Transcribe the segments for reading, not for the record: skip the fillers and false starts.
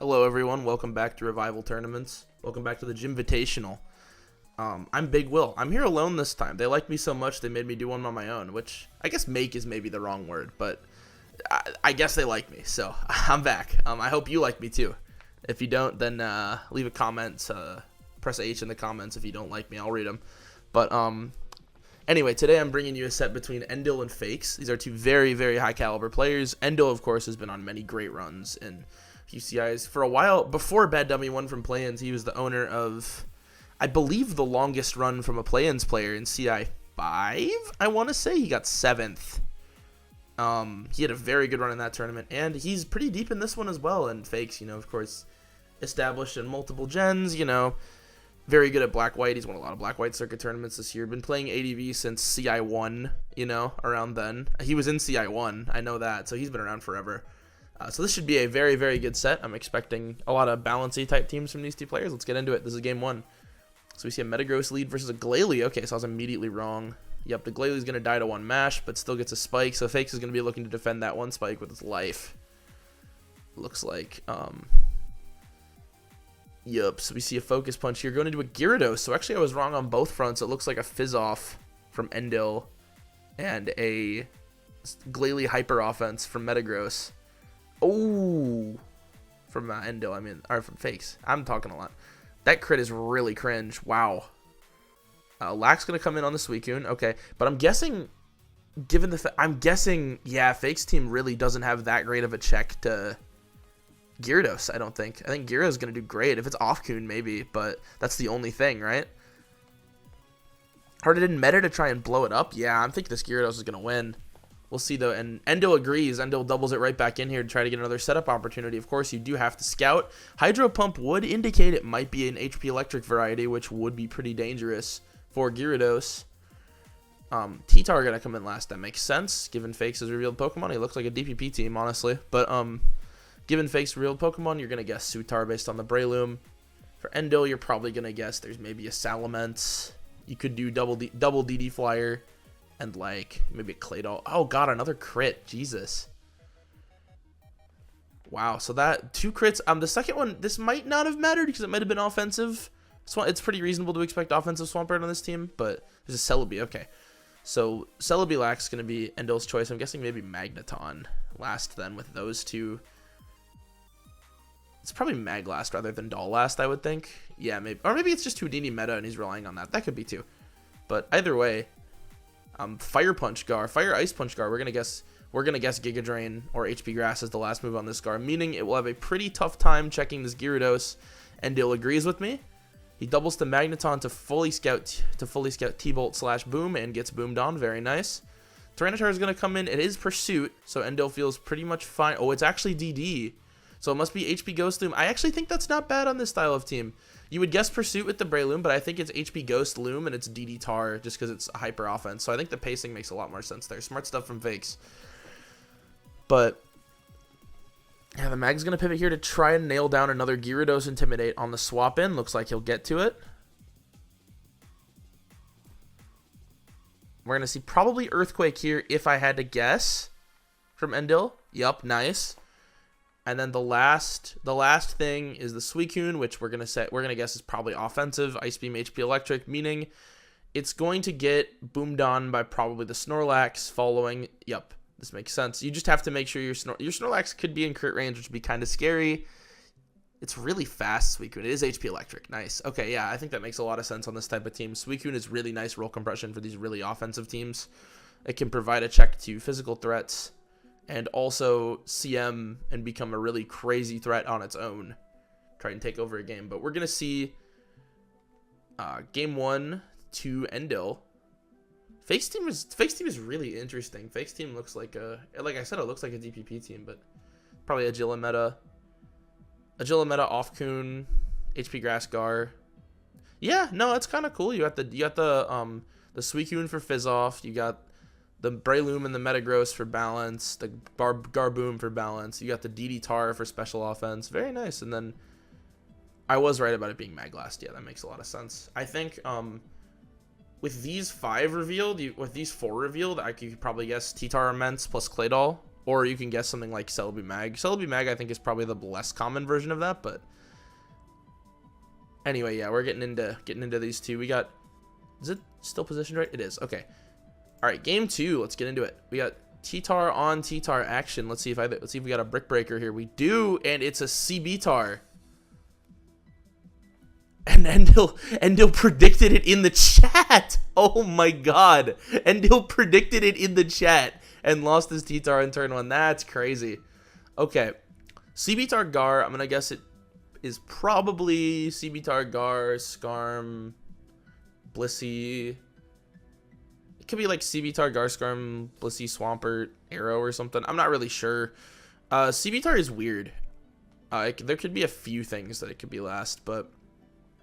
Hello everyone, welcome back to Revival Tournaments. Welcome back to the Jimvitational. I'm Big Will. I'm here alone this time. They like me so much they made me do one on my own, which I guess make is maybe the wrong word, but I guess they like me, so I'm back. I hope you like me too. If you don't, then leave a comment, press H in the comments if you don't like me, I'll read them. But anyway, today I'm bringing you a set between Endill and Fakes. These are two very, very high caliber players. Endill, of course, has been on many great runs in UCIs for a while. Before Bad Dummy won from play-ins, he was the owner of, I believe, the longest run from a play-ins player in CI 5. I want to say he got 7th. He had a very good run in that tournament, and he's pretty deep in this one as well. And Fakes, of course, established in multiple gens, very good at Black-White. He's won a lot of Black-White circuit tournaments this year. Been playing ADV since CI 1, around then. He was in CI 1, I know that, so he's been around forever. So this should be a very, very good set. I'm expecting a lot of balancy type teams from these two players. Let's get into it. This is game 1. So we see a Metagross lead versus a Glalie. Okay, so I was immediately wrong. Yep, the Glalie going to die to one mash, but still gets a spike. So Fakes is going to be looking to defend that one spike with his life. Looks like, Yep, so we see a Focus Punch here. Going into a Gyarados. So actually I was wrong on both fronts. It looks like a Fizz-Off from Endill and a Glalie Hyper Offense from Metagross. Oh, from Endill, or from Fakes. I'm talking a lot. That crit is really cringe. Wow. Lack's going to come in on the Suicune. Okay, but I'm guessing, yeah, Fakes team really doesn't have that great of a check to Gyarados, I don't think. I think Gyarados is going to do great. If it's off-Kun, maybe, but that's the only thing, right? Hard it in meta to try and blow it up? Yeah, I'm thinking this Gyarados is going to win. We'll see, though, and Endill agrees. Endill doubles it right back in here to try to get another setup opportunity. Of course, you do have to scout. Hydro Pump would indicate it might be an HP Electric variety, which would be pretty dangerous for Gyarados. T-Tar going to come in last. That makes sense, given Fakes' revealed Pokemon. He looks like a DPP team, honestly. But given Fakes' revealed Pokemon, you're going to guess Suitar based on the Breloom. For Endill, you're probably going to guess there's maybe a Salamence. You could do double DD Flyer. And like maybe a Claydol. Oh god, another crit. Jesus. Wow. So that 2 crits. The second one, this might not have mattered because it might have been offensive. It's pretty reasonable to expect offensive Swampert on this team, but there's a Celebi. Okay. So Celebi Lack's gonna be Endill's choice. I'm guessing maybe Magneton last then with those two. It's probably Mag last rather than Doll last, I would think. Yeah, maybe, or maybe it's just Houdini meta and he's relying on that. That could be too. But either way. Fire Punch Gar, Fire Ice Punch Gar. We're gonna guess Giga Drain or HP Grass as the last move on this Gar, meaning it will have a pretty tough time checking this Gyarados. Endill agrees with me. He doubles to Magneton to fully scout T-Bolt / Boom and gets boomed on. Very nice. Tyranitar is gonna come in. It is Pursuit, so Endill feels pretty much fine. Oh, it's actually DD, so it must be HP Ghost Loom. I actually think that's not bad on this style of team. You would guess Pursuit with the Breloom, but I think it's HP Ghost Loom and it's DD Tar just because it's a hyper offense. So I think the pacing makes a lot more sense there. Smart stuff from Fakes. But yeah, the Mag's going to pivot here to try and nail down another Gyarados Intimidate on the swap in. Looks like he'll get to it. We're going to see probably Earthquake here if I had to guess from Endill. Yup, nice. And then the last thing is the Suicune, which we're gonna guess is probably offensive. Ice Beam, HP Electric, meaning it's going to get boomed on by probably the Snorlax following. Yep, this makes sense. You just have to make sure your Snorlax could be in crit range, which would be kind of scary. It's really fast, Suicune. It is HP Electric. Nice. Okay, yeah, I think that makes a lot of sense on this type of team. Suicune is really nice roll compression for these really offensive teams. It can provide a check to physical threats and also CM and become a really crazy threat on its own. Try and take over a game. But we're going to see game 1 to Endill. Fakes team is really interesting. Fakes team looks like like I said, it looks like a DPP team, but probably Agila meta. Agila meta off-Kun, HP Grass Gar. Yeah, no, it's kind of cool. You got the Suicune for Fizz-Off. You got the Breloom and the Metagross for balance, the Garboom for balance. You got the DD Tar for special offense. Very nice. And then I was right about it being Maglast. Yeah, that makes a lot of sense. I think with these 4 revealed, I could probably guess T-Tar Immense plus Claydol Or you can guess something like Celebi Mag. Celebi Mag, I think, is probably the less common version of that, but anyway, yeah, we're getting into these two. We got, is it still positioned right? It is. Okay. All right, game 2. Let's get into it. We got T-Tar on T-Tar action. Let's see if we got a Brick Breaker here. We do, and it's a CB-Tar. And Endill predicted it in the chat. Oh my god. Endill predicted it in the chat and lost his T-Tar in turn 1. That's crazy. Okay. CB-Tar Gar, I'm going to guess it is probably CB-Tar Gar, Skarm, Blissey. It could be like CB-Tar Gar, Skarm, Blissey, Swampert, Arrow or something. I'm not really sure. CB-Tar is weird. There could be a few things that it could be last, but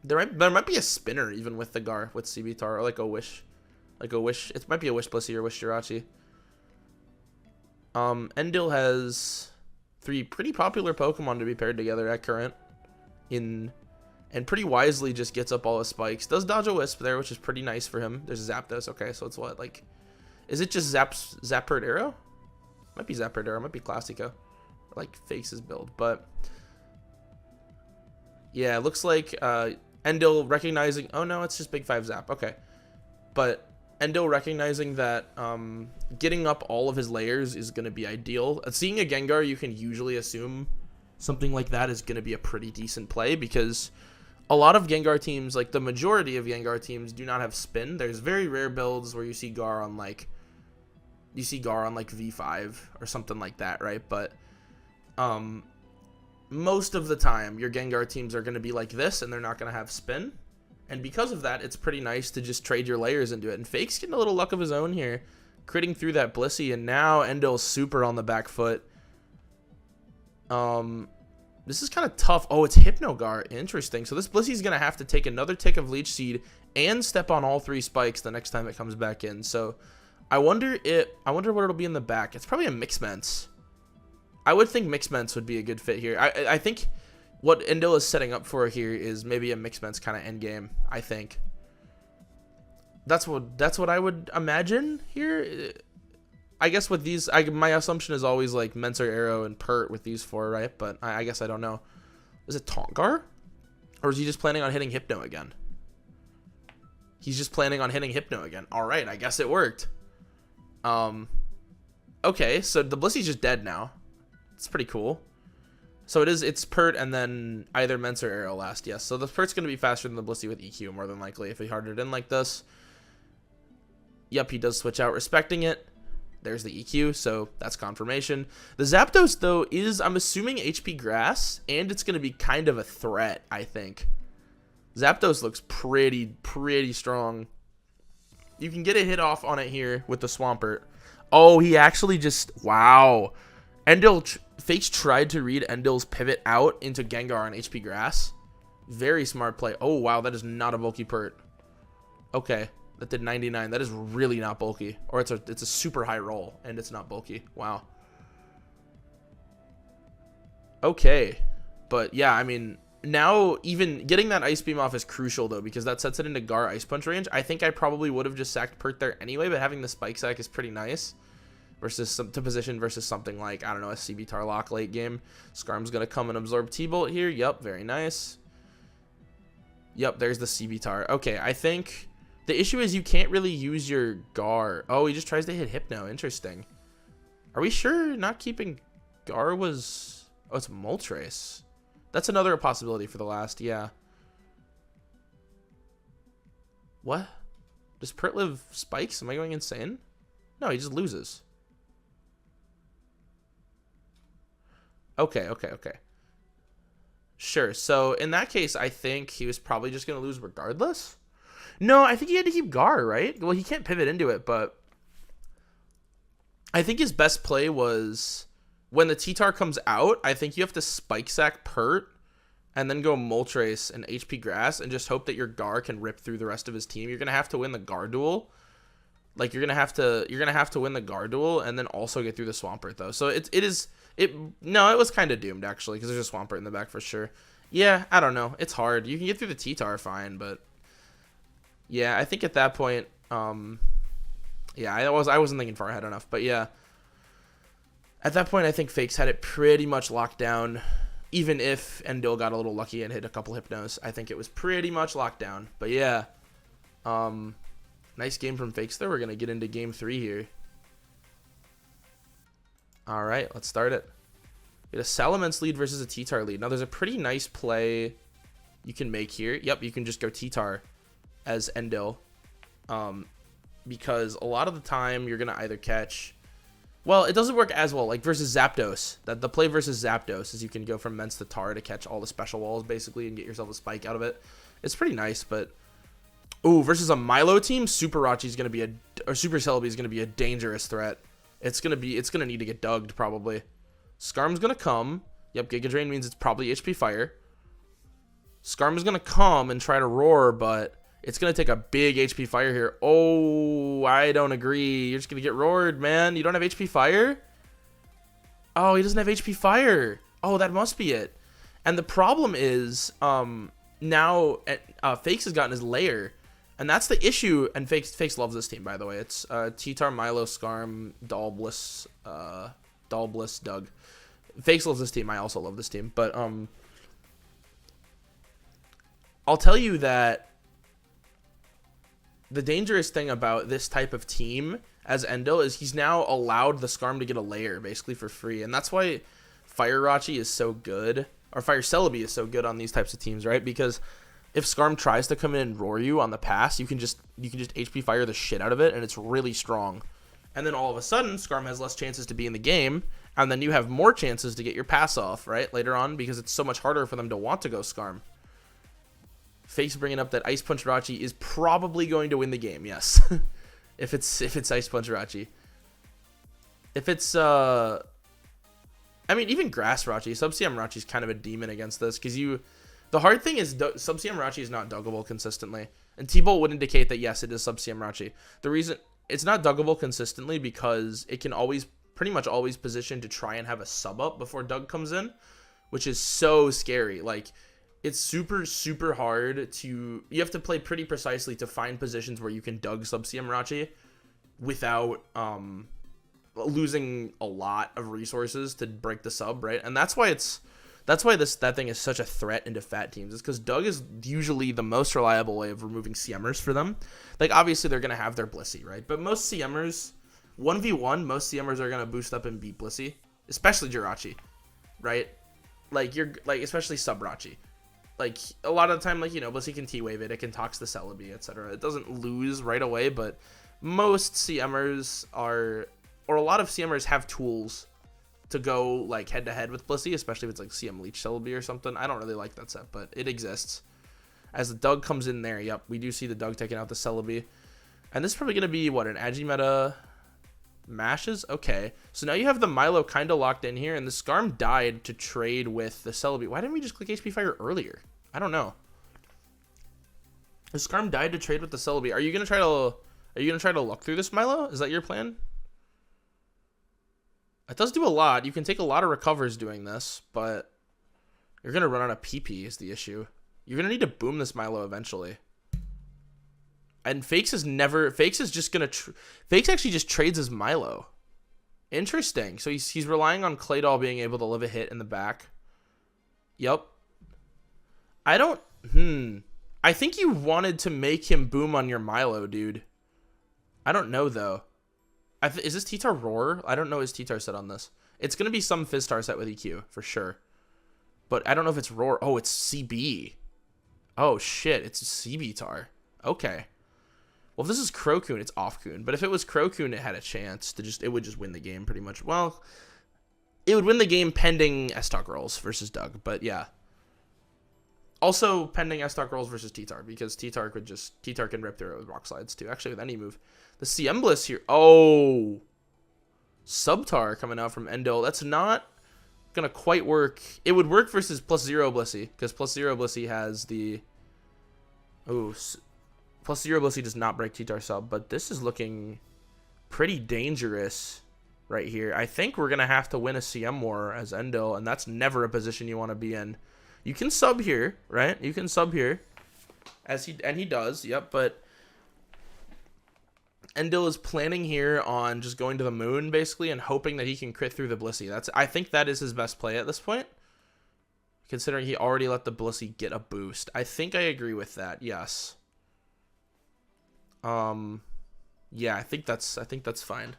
there might be a spinner even with the Gar with CB-Tar, or like a Wish. It might be a Wish Blissey or Wish Jirachi. Endill has 3 pretty popular Pokemon to be paired together at current. And pretty wisely just gets up all his spikes. Does dodge a Wisp there, which is pretty nice for him. There's Zapdos. Okay, so it's what, like, is it just Zapert Arrow? Might be Zapert Arrow. Might be Classico. Like fakes his build, but yeah, it looks like Endill recognizing. Oh no, it's just Big 5 Zap. Okay, but Endill recognizing that getting up all of his layers is going to be ideal. Seeing a Gengar, you can usually assume something like that is going to be a pretty decent play, because a lot of Gengar teams, like the majority of Gengar teams, do not have spin. There's very rare builds where you see Gar on like V5 or something like that, right? But most of the time your Gengar teams are going to be like this, and they're not going to have spin. And because of that, it's pretty nice to just trade your layers into it. And Fake's getting a little luck of his own here, critting through that Blissey, and now Endill's super on the back foot. This is kind of tough. Oh, it's Hypnogar. Interesting. So this Blissey's going to have to take another tick of Leech Seed and step on all 3 spikes the next time it comes back in. So I wonder what it'll be in the back. It's probably a Mixments. I would think Mixments would be a good fit here. I think what Endill is setting up for here is maybe a Mixments kind of end game, I think. That's what I would imagine here. I guess with these, my assumption is always like Mentor, Arrow, and Pert with these 4, right? But I guess I don't know. Is it Tongar? Or is he just planning on hitting Hypno again? He's just planning on hitting Hypno again. All right, I guess it worked. Okay, so the Blissey's just dead now. It's pretty cool. So it's Pert and then either Mentor or Arrow last. Yes, so the Pert's going to be faster than the Blissey with EQ, more than likely, if he hardered it in like this. Yep, he does switch out, respecting it. There's the EQ, so that's confirmation. The Zapdos, though, is, I'm assuming, HP Grass, and it's going to be kind of a threat, I think. Zapdos looks pretty strong. You can get a hit off on it here with the Swampert. Oh, he actually just, wow. Fakes tried to read Endill's pivot out into Gengar on HP Grass. Very smart play. Oh, wow, that is not a bulky Pert. Okay. That did 99. That is really not bulky. Or it's a super high roll, and it's not bulky. Wow. Okay. But, yeah, I mean, now even getting that Ice Beam off is crucial, though, because that sets it into Gar Ice Punch range. I think I probably would have just sacked Pert there anyway, but having the Spike Sack is pretty nice. Versus to position versus something like, I don't know, a CB-Tar Lock late game. Skarm's going to come and absorb T-Bolt here. Yep, very nice. Yep, there's the CB-Tar. Okay, I think the issue is you can't really use your Gar. Oh, he just tries to hit Hypno. Interesting. Are we sure not keeping Gar was... Oh, it's Moltres. That's another possibility for the last, yeah. What? Does Pert live spikes? Am I going insane? No, he just loses. Okay. Sure, so in that case, I think he was probably just going to lose regardless. No, I think he had to keep Gar, right? Well, he can't pivot into it, but I think his best play was when the T-Tar comes out, I think you have to Spike Sack Pert and then go Moltres and HP Grass and just hope that your Gar can rip through the rest of his team. You're going to have to win the Gar duel. Like, you're gonna have to win the Gar duel and then also get through the Swampert, though. So it was kind of doomed, actually, because there's a Swampert in the back for sure. Yeah, I don't know. It's hard. You can get through the T-Tar fine, but yeah, I think at that point, yeah, I wasn't thinking far ahead enough, but yeah. At that point, I think Fakes had it pretty much locked down. Even if Endill got a little lucky and hit a couple Hypnos, I think it was pretty much locked down. But yeah, nice game from Fakes there. We're going to get into game 3 here. All right, let's start it. We had a Salamence lead versus a T-Tar lead. Now, there's a pretty nice play you can make here. Yep, you can just go T-Tar as Endill. Because a lot of the time, you're going to either catch... Well, it doesn't work as well, like versus Zapdos. The play versus Zapdos is you can go from Mence to Tar to catch all the special walls, basically, and get yourself a spike out of it. It's pretty nice, but... Ooh, versus a Milo team, Super Rachi is going to be or Super Celebi is going to be a dangerous threat. It's going to need to get dugged, probably. Skarm's going to come. Yep, Giga Drain means it's probably HP Fire. Skarm is going to come and try to roar, but it's going to take a big HP Fire here. Oh, I don't agree. You're just going to get roared, man. You don't have HP Fire? Oh, he doesn't have HP Fire. Oh, that must be it. And the problem is, now Fakes has gotten his lair. And that's the issue. And Fakes loves this team, by the way. It's T-Tar, Milo, Skarm, Dalbliss, Doug. Fakes loves this team. I also love this team. But I'll tell you that the dangerous thing about this type of team as Endill is he's now allowed the Skarm to get a lair basically for free. And that's why Fire Rachi is so good, or Fire Celebi is so good on these types of teams, right? Because if Skarm tries to come in and roar you on the pass, you can just HP Fire the shit out of it, and it's really strong. And then all of a sudden, Skarm has less chances to be in the game, and then you have more chances to get your pass off, right, later on, because it's so much harder for them to want to go Skarm. Fakes bringing up that Ice Punch Rachi is probably going to win the game, yes. if it's Ice Punch Rachi. If it's, I mean, even Grass Rachi, Sub-CM Rachi is kind of a demon against this, because the hard thing is Sub-CM Rachi is not duggable consistently. And T-Bolt would indicate that, yes, it is Sub-CM Rachi. The reason it's not duggable consistently because it can pretty much always position to try and have a sub-up before Dug comes in, which is so scary. Like, it's super, super hard to... You have to play pretty precisely to find positions where you can Dug Sub-CM Rachi without losing a lot of resources to break the sub, right? And that's why that thing is such a threat into fat teams. It's because Dug is usually the most reliable way of removing CMers for them. Like, obviously, they're going to have their Blissey, right? But most CMers, 1v1, most CMers are going to boost up and beat Blissey. Especially Jirachi, right? Like, especially Sub-Rachi. Like, a lot of the time, like, you know, Blissey can T-Wave it. It can Tox the Celebi, etc. It doesn't lose right away, but most CMers or a lot of CMers have tools to go, like, head-to-head with Blissey, especially if it's, like, CM Leech Celebi or something. I don't really like that set, but it exists. As the Dug comes in there, yep, we do see the Dug taking out the Celebi. And this is probably going to be, what, an Agimeta mashes? Okay. So now you have the Milo kind of locked in here, and the Skarm died to trade with the Celebi. Why didn't we just click HP Fire earlier? I don't know. The Skarm died to trade with the Celebi. Are you going to try to luck through this, Milo? Is that your plan? It does do a lot. You can take a lot of recovers doing this, but you're going to run out of PP is the issue. You're going to need to boom this Milo eventually. And Fakes is just going to... Fakes actually just trades his Milo. Interesting. So he's relying on Claydol being able to live a hit in the back. Yep. I think you wanted to make him boom on your Milo, dude. I don't know, though. Is this T-Tar Roar? I don't know his T-Tar set on this. It's going to be some Fizztar set with EQ, for sure. But I don't know if it's Roar. Oh, it's CB. Oh, shit. It's CB-Tar. Okay. Well, if this is Crocoon, it's Off-Coon. But if it was Crocoon, it had a chance to it would just win the game, pretty much. Well, it would win the game pending S-Talk rolls versus Dug. But, yeah. Also, pending S-Talk rolls versus T-Tar, because T-Tar can rip through it with Rock Slides, too. Actually, with any move. The CM Bliss here. Oh. Subtar coming out from Endill. That's not going to quite work. It would work versus +0 Blissey, because +0 Blissey has the... Oh, +0 Blissey does not break T-Tar sub, but this is looking pretty dangerous right here. I think we're going to have to win a CM war as Endill, and that's never a position you want to be in. You can sub here, right? You can sub here, and he does, yep, but... Endill is planning here on just going to the moon, basically, and hoping that he can crit through the Blissey. I think that is his best play at this point, considering he already let the Blissey get a boost. I think I agree with that, yes. Yeah, I think that's fine.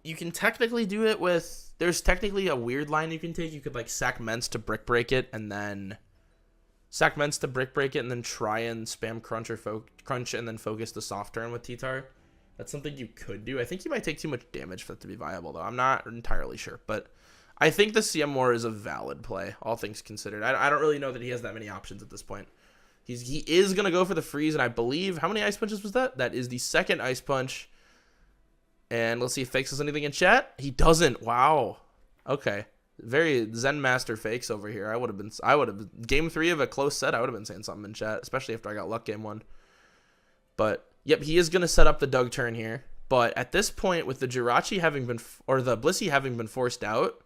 You can technically do it with... There's technically a weird line you can take. You could, like, sack Ments to Brick Break it, and then... Sack Ments to Brick Break it, and then try and spam Crunch or Crunch, and then focus the Soft Turn with T-Tar. That's something you could do. I think you might take too much damage for it to be viable, though. I'm not entirely sure, but... I think the CM War is a valid play, all things considered. I don't really know that he has that many options at this point. He is going to go for the freeze, and I believe... How many Ice Punches was that? That is the second Ice Punch. And let's see if Fakes has anything in chat. He doesn't. Wow. Okay. Very Zen Master Fakes over here. I would have... Game 3 of a close set, I would have been saying something in chat, especially after I got luck game 1. But, yep, he is going to set up the Doug turn here. But at this point, with the Jirachi having been... Or the Blissey having been forced out...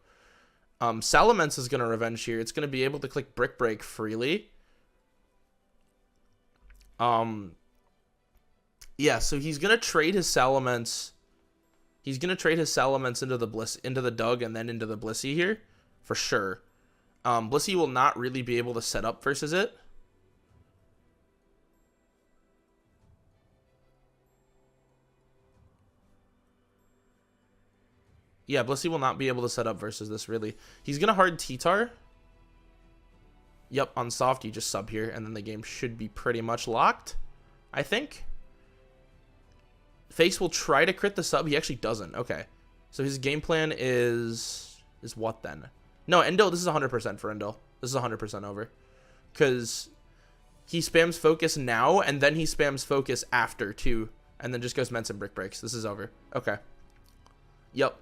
Salamence is going to revenge here. It's going to be able to click Brick Break freely. Yeah, so he's going to trade his Salamence. He's going to trade his Salamence into the Doug and then into the Blissey here, for sure. Blissey will not really be able to set up versus it. Yeah, Blissey will not be able to set up versus this, really. He's going to hard T-Tar. Yep, on soft, you just sub here, and then the game should be pretty much locked, I think. Fakes will try to crit the sub. He actually doesn't. Okay. So his game plan is what, then? No, Endill, this is 100% for Endill. This is 100% over. Because he spams Focus now, and then he spams Focus after, too. And then just goes Ments and Brick Breaks. This is over. Okay. Yep.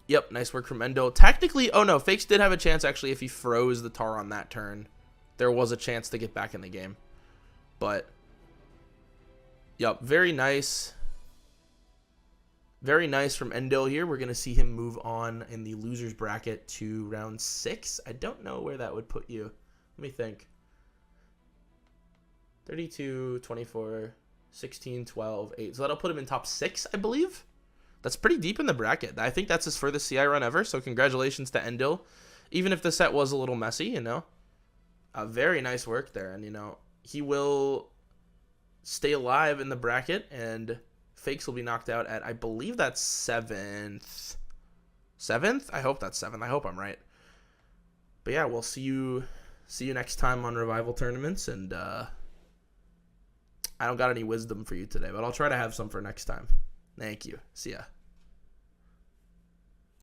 Yep, nice work from Endill. Tactically, oh no, Fakes did have a chance, actually, if he froze the Tar on that turn. There was a chance to get back in the game. But, yep, very nice. Very nice from Endill here. We're going to see him move on in the loser's bracket to round 6. I don't know where that would put you. Let me think. 32, 24, 16, 12, 8. So that'll put him in top 6, I believe. That's pretty deep in the bracket. I think that's his furthest CI run ever, so congratulations to Endill. Even if the set was a little messy, you know. Very nice work there, and, you know, he will stay alive in the bracket, and Fakes will be knocked out at, I believe that's 7th. 7th? I hope that's 7th. I hope I'm right. But yeah, we'll see you next time on Revival Tournaments, and I don't got any wisdom for you today, but I'll try to have some for next time. Thank you. See ya.